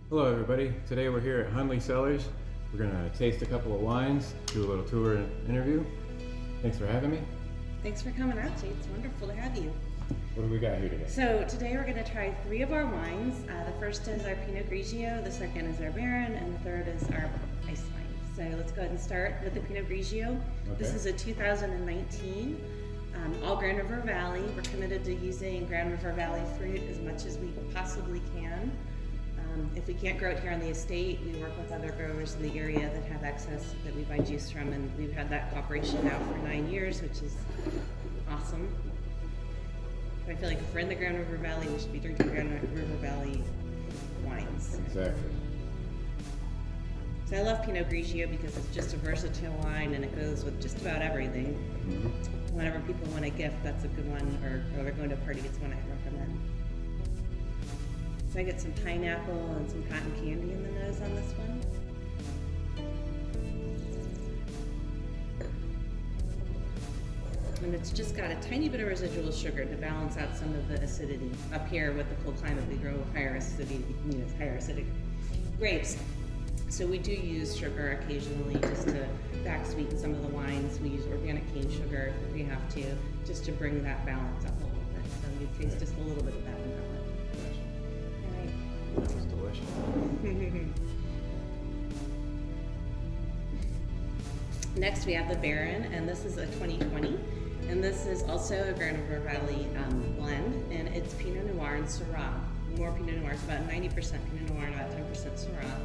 Hello everybody, today we're here at Hundley Cellars. We're going to taste a couple of wines, do a little tour and interview. Thanks for having me. Thanks for coming out, Jay. It's wonderful to have you. What do we got here today? So today we're going to try 3 of our wines. The first is our Pinot Grigio, the second is our Baron, and the third is our ice wine. So let's go ahead and start with the Pinot Grigio. Okay. This is a 2019, all Grand River Valley. We're committed to using Grand River Valley fruit as much as we possibly can. If we can't grow it here on the estate, we work with other growers in the area that have excess that we buy juice from, and we've had that cooperation now for 9 years, which is awesome. I feel like if we're in the Grand River Valley, we should be drinking Grand River Valley wines. Exactly. So I love Pinot Grigio because it's just a versatile wine and it goes with just about everything. Mm-hmm. Whenever people want a gift, that's a good one, or they're going to a party, it's one I recommend. So I get some pineapple and some cotton candy in the nose on this one. And it's just got a tiny bit of residual sugar to balance out some of the acidity. Up here with the cold climate, we grow higher acidity, higher acidic grapes. So we do use sugar occasionally just to back sweeten some of the wines. We use organic cane sugar if we have to, just to bring that balance up a little bit. So you taste just a little bit of that in that one. That was delicious. Next we have the Baron, and this is a 2020. And this is also a Grand River Valley blend, and it's Pinot Noir and Syrah. More Pinot Noir, it's about 90% Pinot Noir and about 10% Syrah.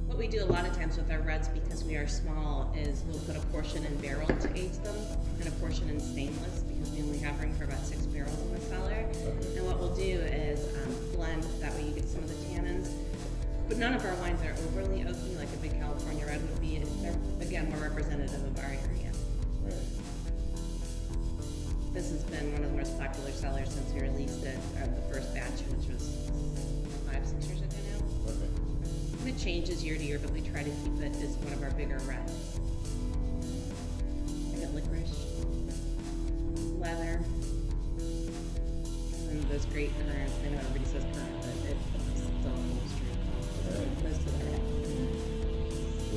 What we do a lot of times with our reds, because we are small, is we'll put a portion in barrel to age them and a portion in stainless, because we only have room for about 6 barrels in the cellar. Okay. And what we'll do is blend, that way you get some of the tannins. But none of our wines are overly oaky like a big California red would be. They're, again, more representative of our area. Right. This has been one of the most popular cellars since we released it, the first batch, which was 5-6 years ago now. Okay. And it changes year to year, but we try to keep it as one of our bigger reds. I got licorice, leather, and those great currants. I know everybody says currant, but it still holds true. Right. Most of the red.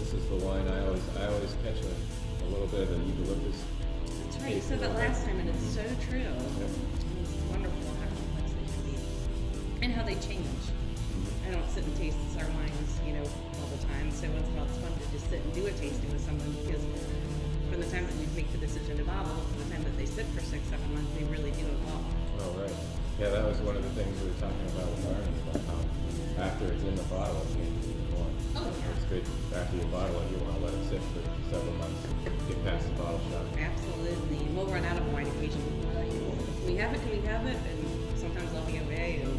This is the wine I always catch a little bit of an eucalyptus. That's right, you said that last time, and it's so true. Yep. It's wonderful how complex they can be. And how they change. I don't sit and taste our wines, all the time. So once in a while it's fun to just sit and do a tasting with someone, because from the time that we make the decision to bottle to the time that they sit for 6-7 months, they really do evolve. Oh, right. Yeah, that was one of the things we were talking about with Arnie, about how after it's in the bottle, it changes even more. Oh, yeah. It's good. After you bottle it, you want to let it sit for several months and get past the bottle shot. Absolutely. We'll run out of wine occasionally. Can we have it? Can we have it? And sometimes I'll be away and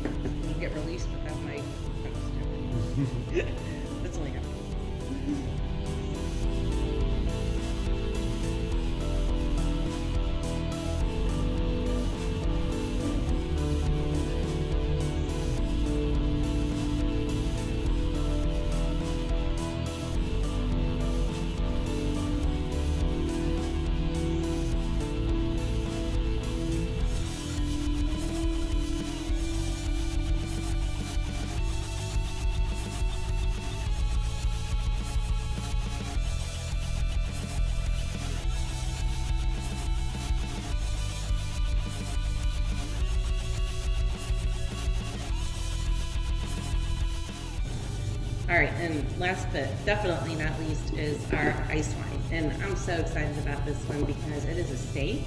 we'll get released without my That's only happening. All right, and last but definitely not least is our ice wine. And I'm so excited about this one because it is a state.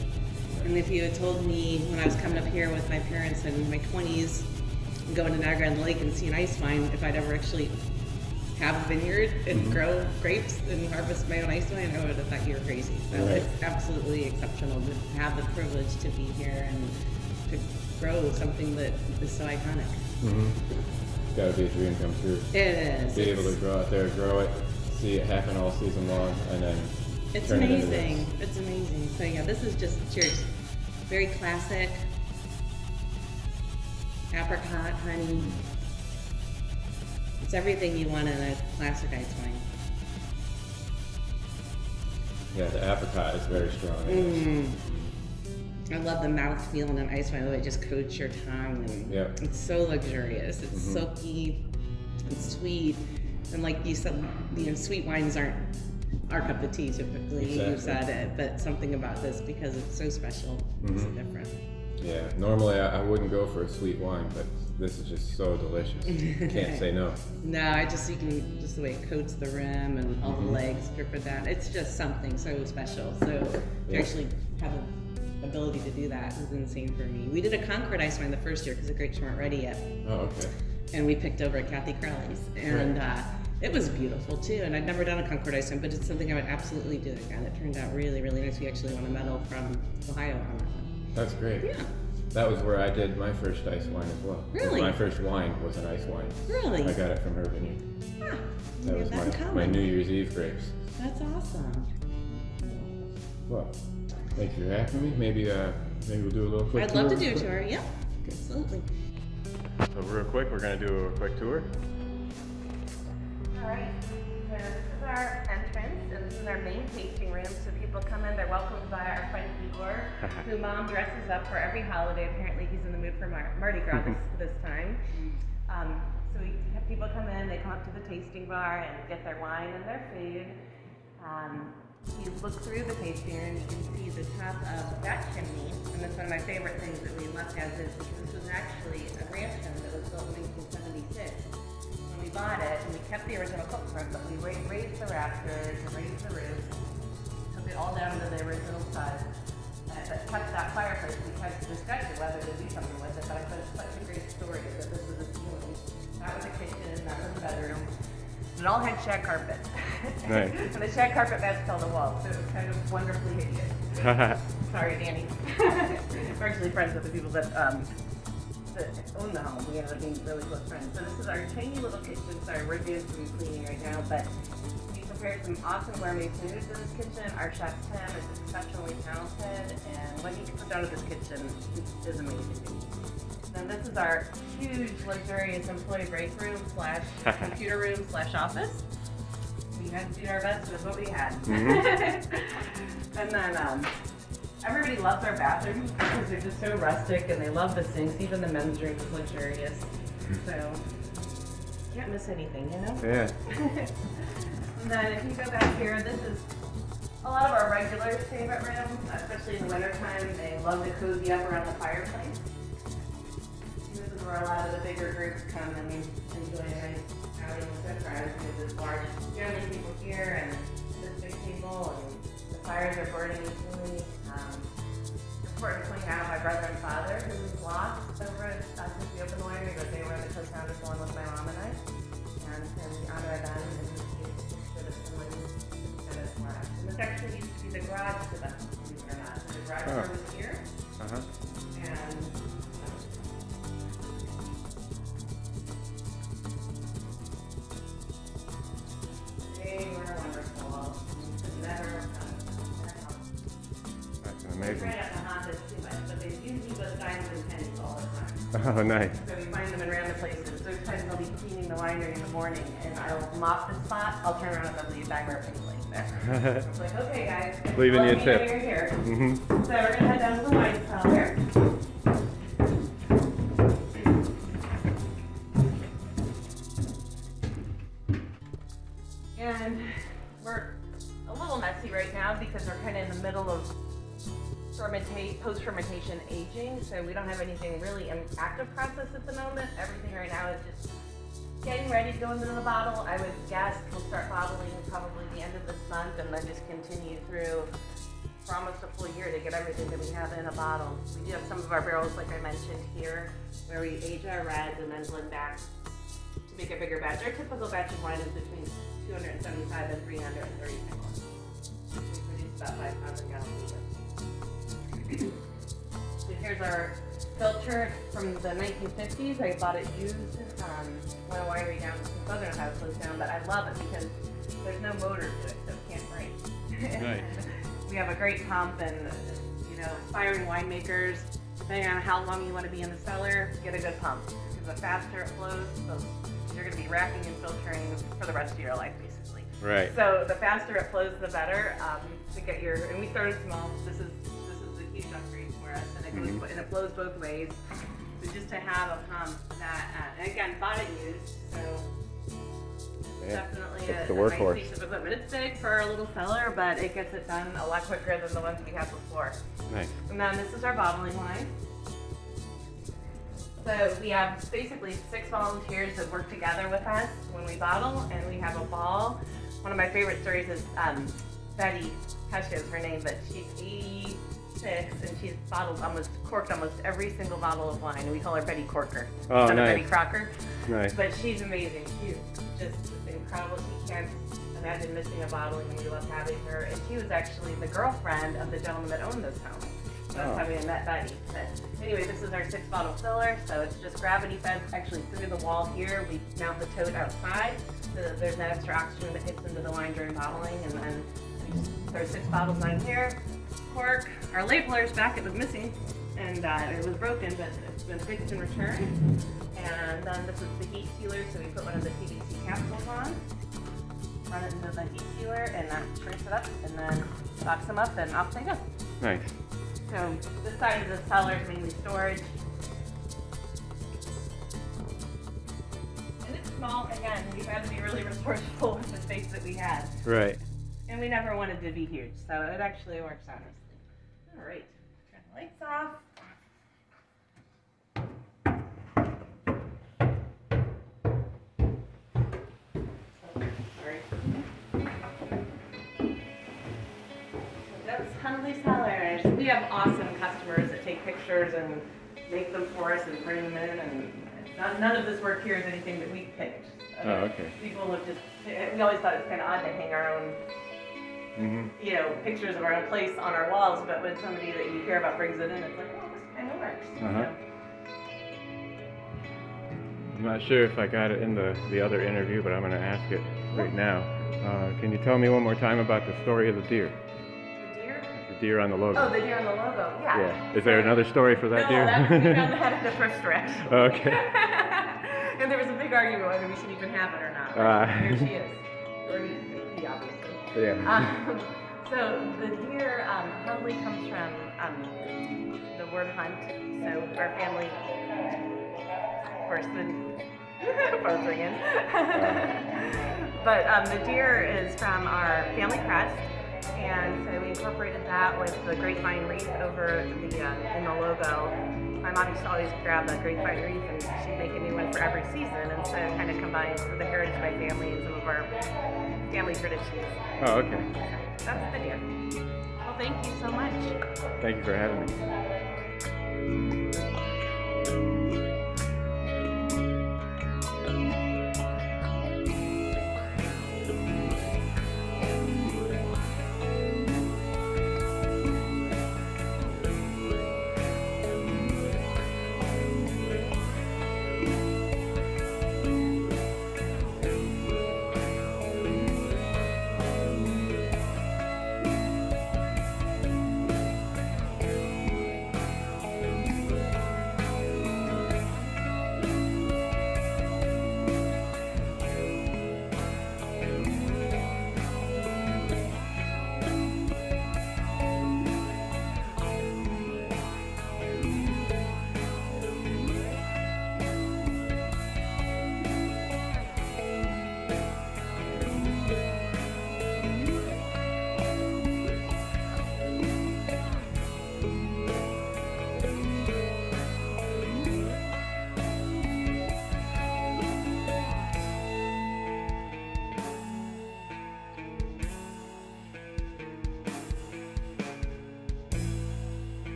And if you had told me when I was coming up here with my parents in my 20s, going to Niagara on the Lake and seeing ice wine, if I'd ever actually have a vineyard and grow grapes and harvest my own ice wine, I would have thought you were crazy. So it's absolutely exceptional to have the privilege to be here and to grow something that is so iconic. It's got to be a dream come true. It is. Be able to go out there, grow it, see it happen all season long, and then it's turn it into amazing. this. It's amazing. So yeah, this is just cheers. Very classic. Apricot, honey. It's everything you want in a classic ice wine. Yeah, the apricot is very strong. I love the mouthfeel in an ice wine, the way it just coats your tongue. And it's so luxurious. It's silky, it's sweet. And like you said, sweet wines aren't our cup of tea typically. Exactly. You said it, but something about this, because it's so special, it's different. Yeah, normally I wouldn't go for a sweet wine, but this is just so delicious. Can't say no. No, you can just the way it coats the rim and all the legs dripping down. It's just something so special. So to actually have the ability to do that is insane for me. We did a Concord ice wine the first year because the grapes weren't ready yet. Oh, okay. And we picked over at Kathy Crowley's, and it was beautiful too. And I'd never done a Concord ice wine, but it's something I would absolutely do again. It turned out really, really nice. We actually won a medal from Ohio on that one. That's great. Yeah. That was where I did my first ice wine as well. Really? My first wine was an ice wine. Really? I got it from her vineyard. Ah, That was my New Year's Eve grapes. That's awesome. Well, thanks for having me. Maybe we'll do a little quick I'd tour. love to do a tour. Yep, absolutely. So real quick, we're gonna do a quick tour. All right, so this is our entrance, and this is our main tasting room. So people come in, they're welcomed by our friend Igor, who Mom dresses up for every holiday. Apparently he's in the mood for Mardi Gras this time. So we have people come in, they come up to the tasting bar and get their wine and their food. You look through the tasting room, you can see the top of that chimney, and that's one of my favorite things that we left as is, because this was actually a ranch home that was built in 1976. When we bought it, and we kept the original footprint, but we raised the rafters and raised the roof, took it all down to the original size, but kept that fireplace. We had discussion whether to do something with it, but I thought it's such a great story that this was a ceiling. That was the kitchen, that was the bedroom. It all had shag carpet. Nice. And the shag carpet matched all the walls, so it was kind of wonderfully hideous. Sorry, Danny. We're actually friends with the people that own the home. We ended up being really close friends. So this is our tiny little kitchen. Sorry, we're doing some cleaning right now, but we prepared some awesome gourmet foods in this kitchen. Our chef Tim is exceptionally talented, and what he can put out of this kitchen is amazing. And this is our huge, luxurious employee break room / computer room / office. We had to do our best with what we had. And then everybody loves our bathrooms because they're just so rustic, and they love the sinks. Even the men's room is luxurious. So can't miss anything, you know? Yeah. And then if you go back here, this is a lot of our regulars' favorite rooms, especially in the wintertime. They love to cozy up around the fireplace. This is where a lot of the bigger groups come and enjoy a nice outing with their friends. We have this large family people here and this big table, and the fires are burning equally. It's important to point out my brother and father, who we've lost over since we opened the winery, but they were the co-founders along with my mom and I. And we honor them and we should have someone that is left. And this actually used to be the garage to them, believe it or not. So the garage door was here. And they were wonderful. We could never That's We amazing. ran out the Hondas too much, but they usually go dimes and pennies all the time. Oh, nice. So we find them in random places. There's times I'll be cleaning the winery in the morning and I'll mop the spot, I'll turn around and they'll leave a bag of pennies there. It's like, okay guys, Leaving you a let me tip. know you're here. Mm-hmm. So we're gonna head down to the wine cellar. And we're a little messy right now because we're kind of in the middle of post-fermentation aging, so we don't have anything really in active process at the moment. Everything right now is just getting ready to go into the bottle. I would guess we'll start bottling probably the end of this month and then just continue through for almost a full year to get everything that we have in a bottle. We do have some of our barrels, like I mentioned here, where we age our reds and then blend back to make a bigger batch. Our typical batch of wine is between 275 and 330 gallons. We produce about 5,000 gallons a year. So here's our filter from the 1950s. I bought it used when a winery down in Southern Ohio closed down, but I love it because there's no motor to it, so it can't break. Right. We have a great pump, and aspiring winemakers, depending on how long you want to be in the cellar, get a good pump. Because the faster it flows, you're going to be racking and filtering for the rest of your life, basically. Right. So the faster it flows, the better. To get your, and we started small. This is the huge upgrade for us, and it goes, and it flows both ways. So just to have a pump that, and again, bought it used, so. Yeah, Definitely it's a the nice workhorse. piece of equipment. It's big for a little cellar, but it gets it done a lot quicker than the ones we had before. Nice. And then this is our bottling line. So we have basically 6 volunteers that work together with us when we bottle, and we have a ball. One of my favorite stories is Betty, Pescia is her name, but she's 86 and she's corked almost every single bottle of wine, and we call her Betty Corker Oh, instead of nice. Betty Crocker. Nice. But she's amazing. She's just incredible. She can't imagine missing a bottle, and we love having her. And she was actually the girlfriend of the gentleman that owned this home. So that's how we met Betty. But anyway, this is our 6-bottle filler. So it's just gravity fed actually through the wall here. We mount the tote outside so that there's no extra oxygen that gets into the wine during bottling. And then we just throw 6 bottles on here. Cork. Our labeler's back. It was missing, and it was broken, but it's been fixed and returned. And then this is the heat sealer, so we put one of the PVC capsules on, run it into the heat sealer, and that shrinks it up, and then box them up, and off they go. Nice. So this side of the cellar is mainly storage. And it's small, again, we had to be really resourceful with the space that we had. Right. And we never wanted to be huge, so it actually works out nicely. All right, turn the lights off. That's Hundley Cellars. We have awesome customers that take pictures and make them for us and bring them in, and none of this work here is anything that we picked. Oh, okay. People have just, we always thought it was kind of odd to hang our own, pictures of our own place on our walls, but when somebody that you care about brings it in, it's like, oh, this kind of works. Uh-huh. I'm not sure if I got it in the other interview, but I'm going to ask it right now. Can you tell me one more time about the story of the deer? The deer? The deer on the logo. Oh, the deer on the logo, yeah. Yeah. Is there another story for that deer? No, we found that at the thrift store, actually. Okay. And there was a big argument whether we should even have it or not. But here she is. Or he, obviously. Yeah. So the deer, Hundley comes from the word hunt. So our family, of course, the phone's ringing. But the deer is from our family crest, and so we incorporated that with the grapevine wreath over in the logo. My mom used to always grab a grapevine wreath, and she'd make a new one for every season, and so it kind of combines the heritage of my family and some of our family traditions. Oh, okay. That's the deer. Well, thank you so much. Thank you for having me.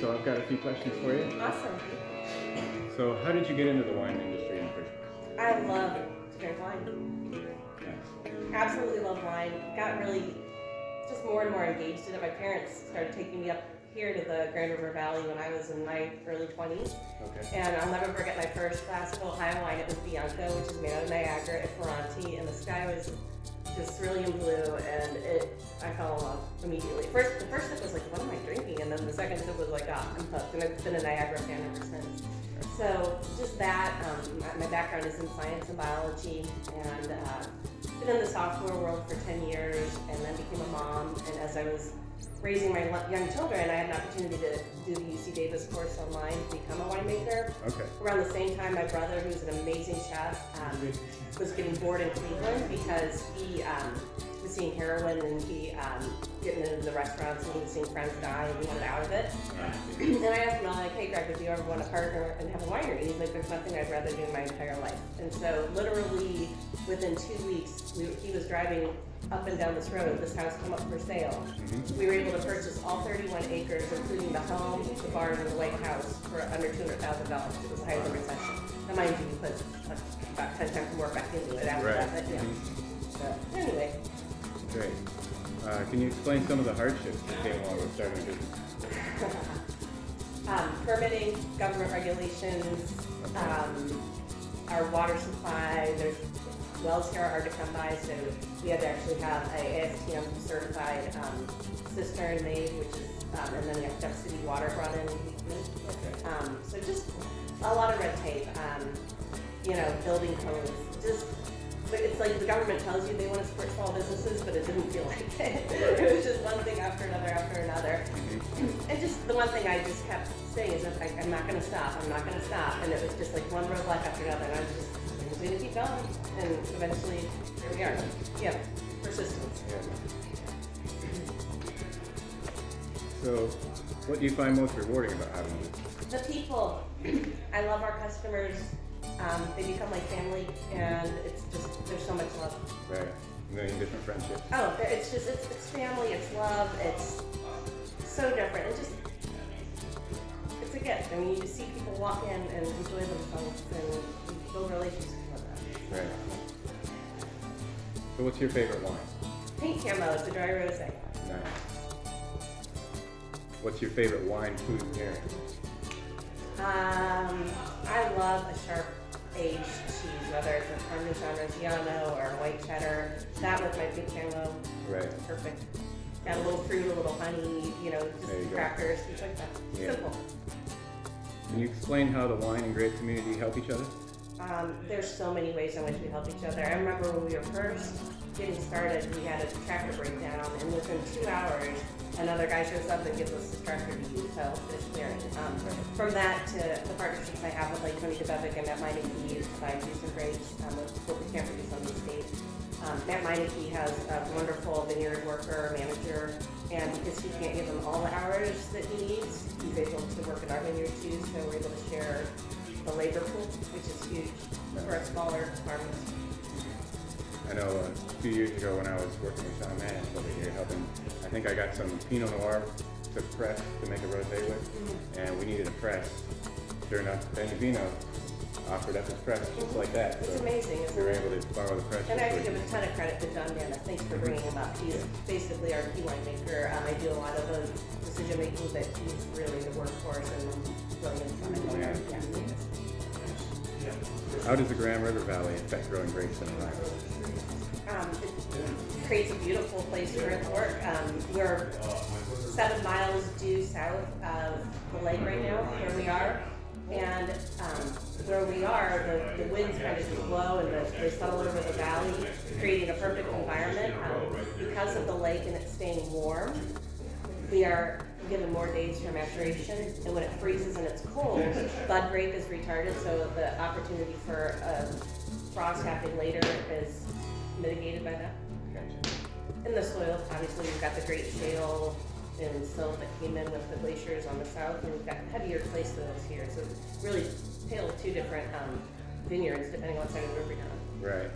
so I've got a few questions for you. Awesome. So how did you get into the wine industry in the first place? I love to drink wine. Nice. Absolutely love wine. Got really just more and more engaged in it. My parents started taking me up here to the Grand River Valley when I was in my early 20s. Okay. And I'll never forget my first glass of Ohio wine. It was Bianco, which is made out of Niagara at Ferranti, and the sky was just cerulean blue, and I fell in love immediately. The first sip was like, what am I drinking? And then the second sip was like, I'm hooked, and I've been a Niagara fan ever since. So just that, my background is in science and biology, and been in the software world for 10 years, and then became a mom, and as I was raising my young children, I had an opportunity to do the UC Davis course online to become a winemaker. Okay. Around the same time, my brother, who's an amazing chef, was getting bored in Cleveland because he was seeing heroin and he getting into the restaurants and he was seeing friends die and he wanted out of it. And I asked him, I'm like, hey Greg, would you ever want to partner and have a winery? He's like, there's nothing I'd rather do in my entire life. And so literally within 2 weeks, he was driving up and down this road. This house came up for sale. Mm-hmm. We were able to purchase all 31 acres, including the home, the barn, and the White House for under $200,000. It was the height of the recession. Now, mind you, we put about 10 times more back into it after that. But, yeah. So, anyway. Great. Can you explain some of the hardships that came along with starting a business? Permitting, government regulations, our water supply. There's wells here are hard to come by, so we had to actually have a ASTM certified cistern made, which is, and then you have to have city water brought in. So just a lot of red tape, building codes. But it's like the government tells you they want to support small businesses, but it didn't feel like it. It was just one thing after another after another. And just the one thing I just kept saying is that I'm not going to stop, I'm not going to stop. And it was just like one roadblock after another, and I was just going to keep going. And eventually, here we are. Yeah, persistence. So, what do you find most rewarding about having a business? The people. I love our customers. They become like family, and it's just, there's so much love. Right. A million different friendships. Oh, it's just, it's family, it's love, it's so different. It's a gift. I mean, you just see people walk in and enjoy themselves and you build relationships with them. Right. So what's your favorite wine? Pink Camo, it's a dry rosé. Nice. What's your favorite wine food pairing? I love a sharp aged cheese, whether it's a Parmesan Reggiano or a white cheddar. That with my Pink Camo, Right. perfect. Got a little fruit, a little honey, just crackers, things like that. Yeah. Simple. Can you explain how the wine and grape community help each other? There's so many ways in which we help each other. I remember when we were first getting started, we had a tractor breakdown, and within 2 hours, another guy shows up and gives us the tractor to use to help finish clearing. From that to the partnerships I have with like Tony DeBevick and Matt Meineke to buy juice and grapes, what we can't produce on the estate. Matt Meineke has a wonderful vineyard worker, manager, and because he can't give him all the hours that he needs, he's able to work in our vineyard too, so we're able to share the labor pool, which is huge for a smaller farmers. I know a few years ago when I was working with Sean Mann over here helping, I think I got some Pinot Noir to press to make a rosé with, and we needed a press. Sure enough, Benevino offered up his press just like that. It's so amazing, we isn't were it? able to borrow the press. And I have to give a ton of credit to John Dennis. Thanks for bringing him up. He's basically our key winemaker. I do a lot of the decision making, but he's really the workhorse and brilliant. Yeah. How does the Grand River Valley affect growing grapes in Ohio? It creates a beautiful place for it to work. We're 7 miles due south of the lake right now, where we are. And where we are, the winds kind of blow and they settle over the valley, creating a perfect environment. Because of the lake and it staying warm, we are given more days for maturation. And when it freezes and it's cold, bud break is retarded, so the opportunity for frost happening later is mitigated by that. In the soil, obviously, we've got the great shale and silt that came in with the glaciers on the south, and we've got heavier clay soils here. So really tailored 2 different vineyards depending on what side of the river you're on. Right.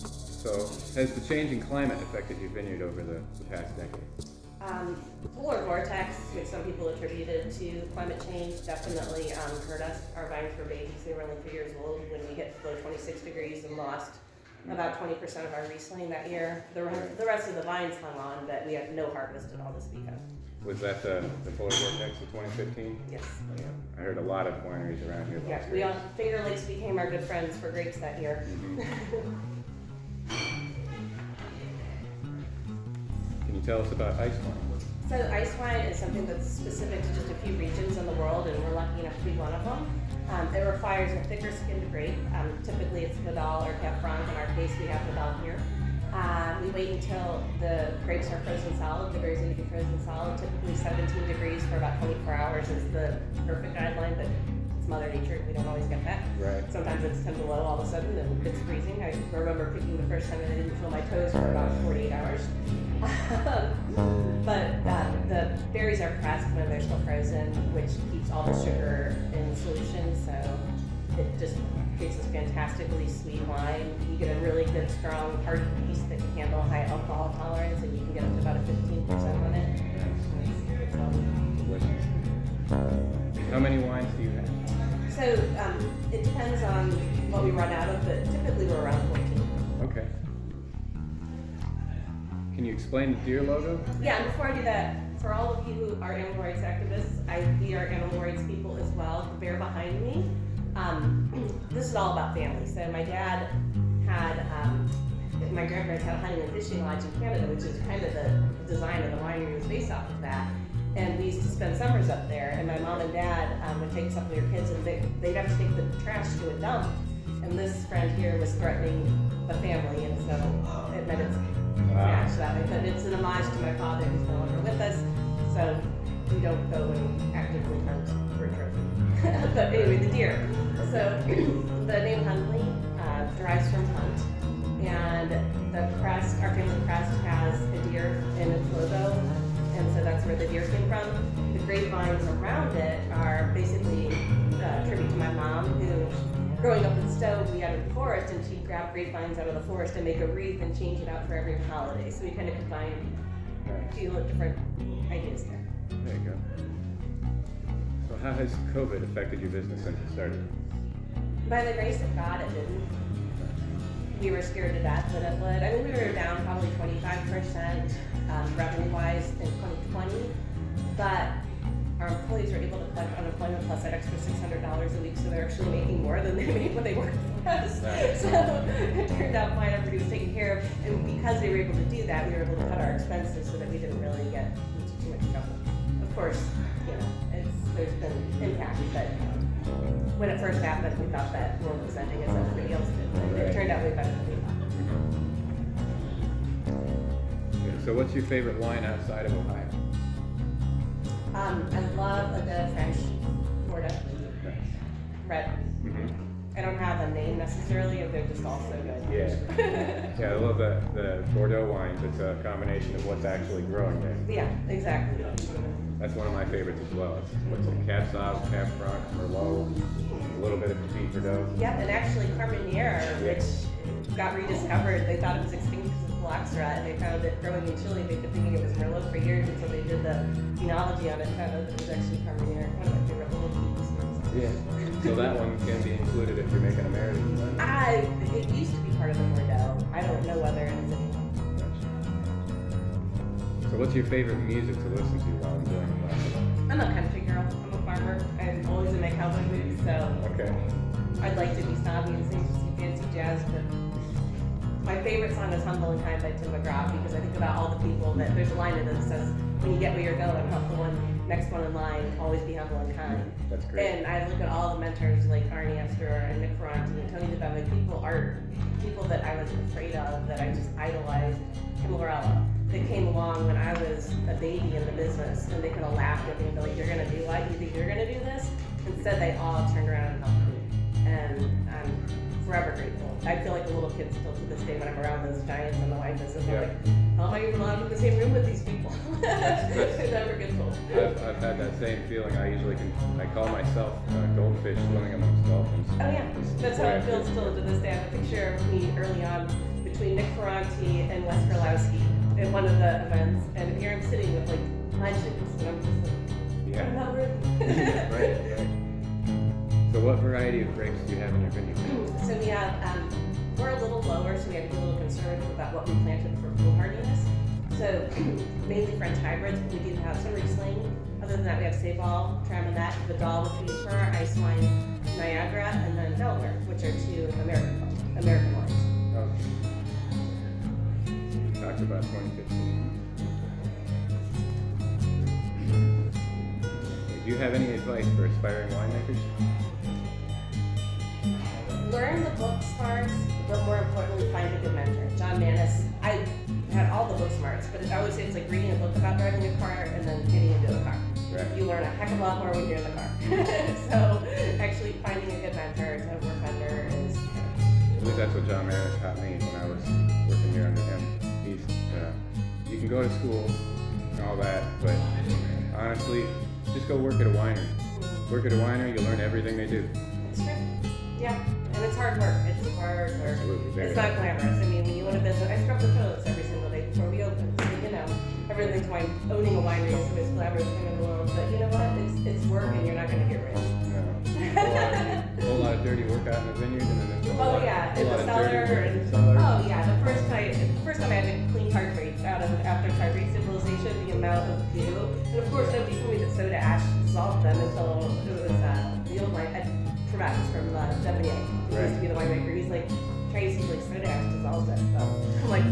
So, has the changing climate affected your vineyard over the past decade? Polar vortex, which some people attributed to climate change, definitely hurt us. Our vines were babies; they were only 3 years old when we hit below 26 degrees and lost about 20% of our Riesling that year. The rest of the vines hung on, but we had no harvest at all this weekend. Was that the polar vortex of 2015? Yes. Yeah. I heard a lot of wineries around here. Yeah, we all Finger Lakes became our good friends for grapes that year. Can you tell us about ice wine? So ice wine is something that's specific to just a few regions in the world, and we're lucky enough to be one of them. It requires a thicker skinned grape. Typically it's Vidal or Cab Franc. In our case, we have Vidal here. We wait until the grapes are frozen solid. The berries need to be frozen solid. Typically 17 degrees for about 24 hours is the perfect guideline, but it's Mother Nature. We don't always get that. Right. Sometimes it's 10 below all of a sudden and it's freezing. I remember picking the first time and I didn't feel my toes for about 48 hours. But the berries are pressed when they're still frozen, which keeps all the sugar in solution, so it just creates this fantastically sweet wine. You get a really good, strong, hearty piece that can handle high alcohol tolerance, and you can get up to about a 15% on it. It's lovely. Delicious. How many wines do you have? So it depends on what we run out of, but typically we're around 14. Okay. Can you explain the deer logo? Yeah, and before I do that, for all of you who are animal rights activists, we are animal rights people as well. The bear behind me, this is all about family. So my dad had, my grandparents had a hunting and fishing lodge in Canada, which is kind of the design of the winery was based off of that. And we used to spend summers up there, and my mom and dad would take some of their kids, and they'd have to take the trash to a dump. And this friend here was threatening the family, and so it meant it's match that way. But it's an homage to my father who's no longer with us, so we don't go and actively hunt for a trophy. But anyway, the deer. So the name Hundley derives from hunt, and the crest, our family crest, has a deer in its logo, and so that's where the deer came from. The grapevines around it are basically a tribute to my mom, who, growing up in Stowe, we had a forest, and she'd grab grapevines out of the forest and make a wreath and change it out for every holiday. So we kind of combined a few different ideas there. There you go. So how has COVID affected your business since it started? By the grace of God, it didn't. We were scared to death that it would. I mean, we were down probably 25% revenue-wise in 2020, but our employees were able to collect unemployment plus that extra $600 a week, so they're actually making more than they made when they worked for us. Nice. So it turned out fine, everybody was taken care of, and because they were able to do that, we were able to cut our expenses so that we didn't really get into too much trouble. Of course, there's been impact, but when it first happened, we thought that world was ending as everybody else did, but it turned out way better than we thought. So what's your favorite wine outside of Ohio? I love a good French Bordeaux. Red. Mm-hmm. I don't have a name necessarily, they're just all so good. Yeah. Yeah, I love the Bordeaux wines. It's a combination of what's actually growing there. Yeah, exactly. That's one of my favorites as well. It's what's it, Cab Sauv, Cab Franc, Merlot, a little bit of Petit Verdot. Yeah, and actually Carmenere, which got rediscovered, they thought it was extinct because of phylloxera, and they found it growing in Chile. They've been thinking it was Merlot for years until they did the genealogy on it and found out that it was actually Carmenere, one of my favorite little peaks. Yeah. So that one can be included if you're making a Meredith. It used to be part of the Bordeaux. I don't know whether it is anymore. So what's your favorite music to listen to while enjoying the class? I'm a country girl. I'm a farmer. I'm always in my cowboy mood, so Okay. I'd like to be snobby and sing some fancy jazz, but my favorite song is Humble and Kind by Tim McGraw, because I think about all the people that, there's a line in it that says, when you get where you're going, help the next one in line, always be humble and kind. That's great. And I look at all the mentors like Arnie Esther and Nick Ferranti and Tony DeBevick, people that I was afraid of, that I just idolized. Kim Lorella, that came along when I was a baby in the business, and they could have laughed at me and be like, you're gonna do what? You think you're gonna do this? Instead, they all turned around and helped me. And I'm forever grateful. I feel like a little kid still to this day when I'm around those giants in the wine business. I'm like, how am I even allowed in the same room with these people? It never gets old. I've had that same feeling. I call myself goldfish swimming amongst dolphins. Oh yeah, that's how it feels still to this day. I have a picture of me early on between Nick Ferranti and Wes Gralowski. at one of the events, and here I'm sitting with like legends, and I'm just like, Yeah. I'm not ready. Right. So what variety of grapes do you have in your vineyard? So we have, we're a little lower, so we have to be a little conservative about what we planted for foolhardiness. So mainly French hybrids, but we do have some Riesling. Other than that, we have Seyval, Traminette, Vidal, which we use for our ice wine, Niagara, and then Delaware, which are two American wines. Okay. You talked about 2015. Do you have any advice for aspiring winemakers? Learn the book smarts, but more importantly, find a good mentor. John Manis, I had all the book smarts, but I always say it's like reading a book about driving a car and then getting into a car. Right. You learn a heck of a lot more when you're in the car. So actually finding a good mentor to work under is At least that's what John Maris taught me when I was working here under him. He's, you can go to school and all that, but honestly, just go work at a winery. Work at a winery, you'll learn everything they do. It's true. Yeah. And it's hard work. It's hard work. Absolutely, very It's not hard. glamorous. I mean, when you own a business, I scrub the toilets every single day before we open. So, you know, everything's wine. Owning a winery is the most glamorous thing in the world. But you know what? It's work and you're not going to get rich. No. A whole lot of dirty work out in the vineyard, and then there's a whole Oh lot, yeah, a in lot the of cellar. dirty work in And, the cellar. oh yeah, the first time I had to clean tartrates out of after tartrate civilization, the amount of goo. And of course, nobody told me that soda ash dissolved them until it was the old wine had Travis from Devonier. He used to be the winemaker. He's like, Tracy's like soda ash dissolves that stuff. I'm like,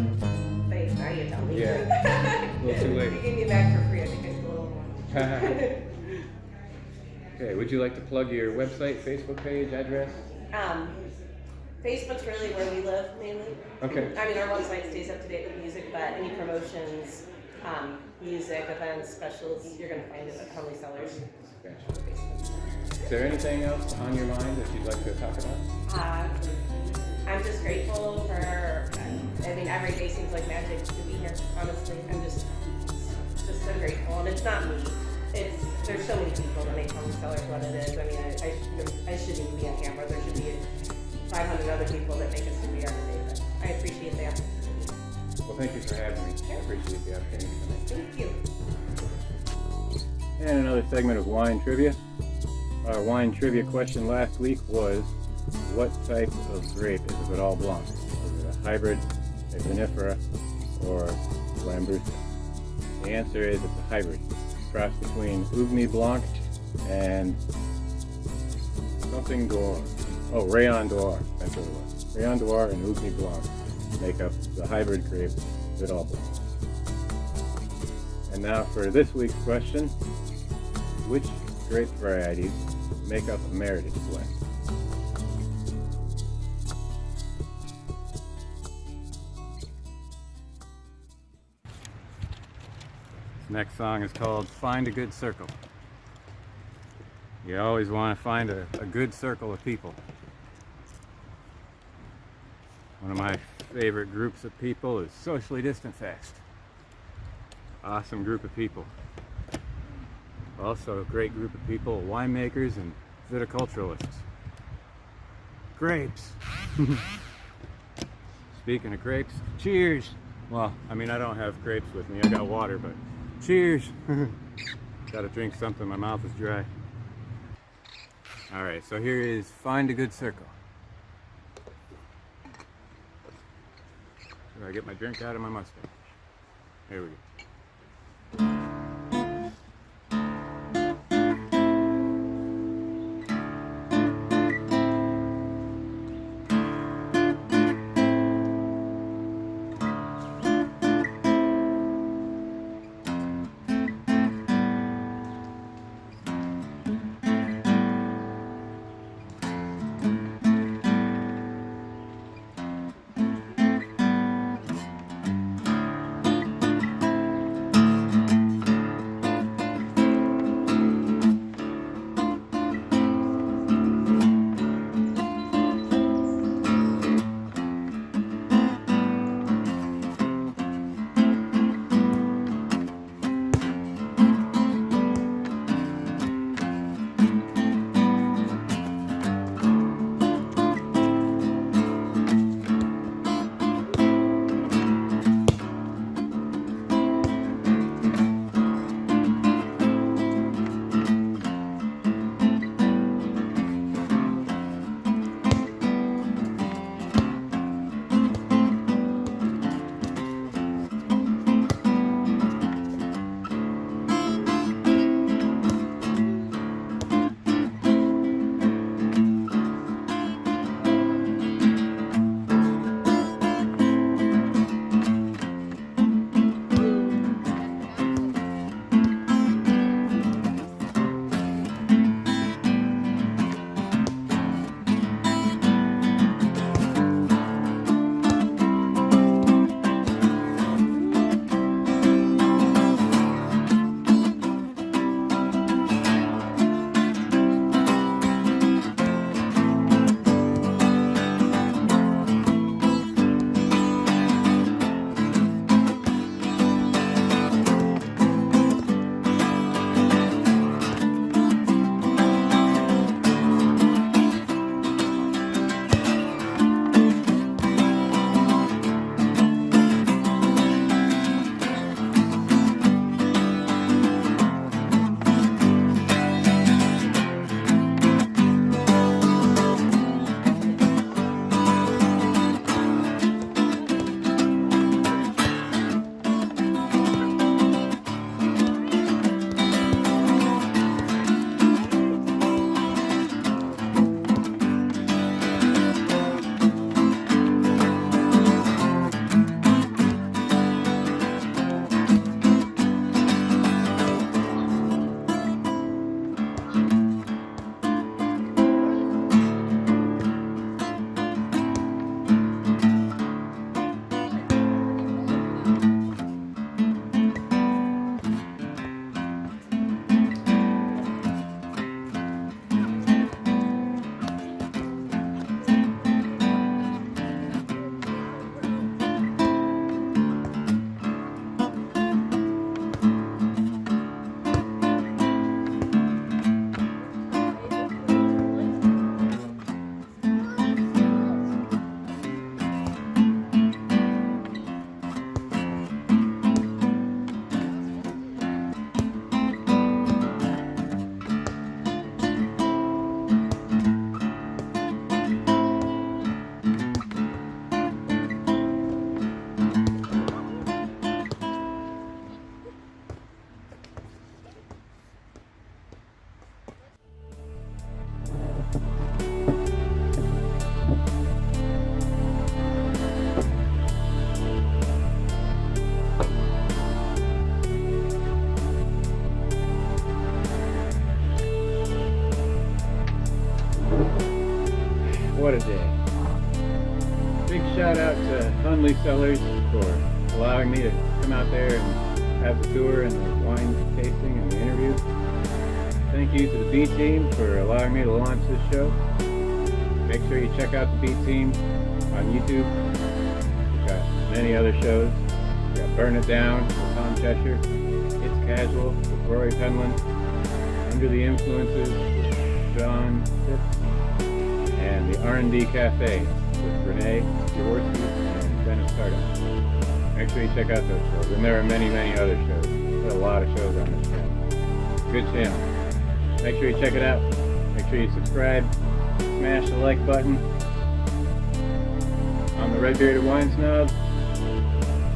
thanks. Now you tell me. Yeah. A little too late. You gave me a bag for free. I think I stole a little more. Okay, would you like to plug your website, Facebook page, address? Facebook's really where we live mainly. Okay. I mean, our website stays up to date with music, but any promotions, music, events, specials, you're going to find it at Hundley Cellars. Gotcha. Is there anything else on your mind that you'd like to talk about? I'm just grateful for, I mean, every day seems like magic to be here, honestly. I'm just so grateful. And it's not me. There's so many people that make Hundley Cellars what it is. I mean, I shouldn't even be on camera. There should be 500 other people that make us who we are today. But I appreciate the opportunity. Well, thank you for having me. I appreciate the opportunity tonight. Thank you. And another segment of wine trivia. Our wine trivia question last week was, what type of grape is a Vidal Blanc? Is it a hybrid, a vinifera, or Lambrusco? The answer is it's a hybrid. Cross between Ugni Blanc and something d'Or. Oh, Rayon d'Or. That's what it was. Rayon d'Or and Ugni Blanc make up the hybrid grape Vidal Blanc. And now for this week's question, which grape varieties make up Emeritus blend? This next song is called Find a Good Circle. You always want to find a good circle of people. One of my favorite groups of people is Socially Distant Fest. Awesome group of people. Also a great group of people, winemakers and viticulturalists. Grapes! Speaking of grapes, cheers! Well, I mean, I don't have grapes with me, I got water, but cheers! Gotta drink something, my mouth is dry. Alright, so here is Find a Good Circle. So I get my drink out of my mustache. Here we go. What a day. Big shout out to Hundley Cellars for allowing me to come out there and have the tour and the wine tasting and the interview. Thank you to the B Team for allowing me to launch this show. Make sure you check out the B Team on YouTube. We've got many other shows. We've got Burn It Down with Tom Cheshire, It's Casual with Rory Penland, Under the Influences with John Fitz, and the R&D Cafe with Renee Jaworski and Dennis Carter. Make sure you check out those shows. And there are many, many other shows. There are a lot of shows on this channel. Good channel. Make sure you check it out. Make sure you subscribe. Smash the like button. I'm the Red Bearded Wine Snob.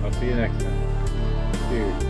I'll see you next time. Cheers.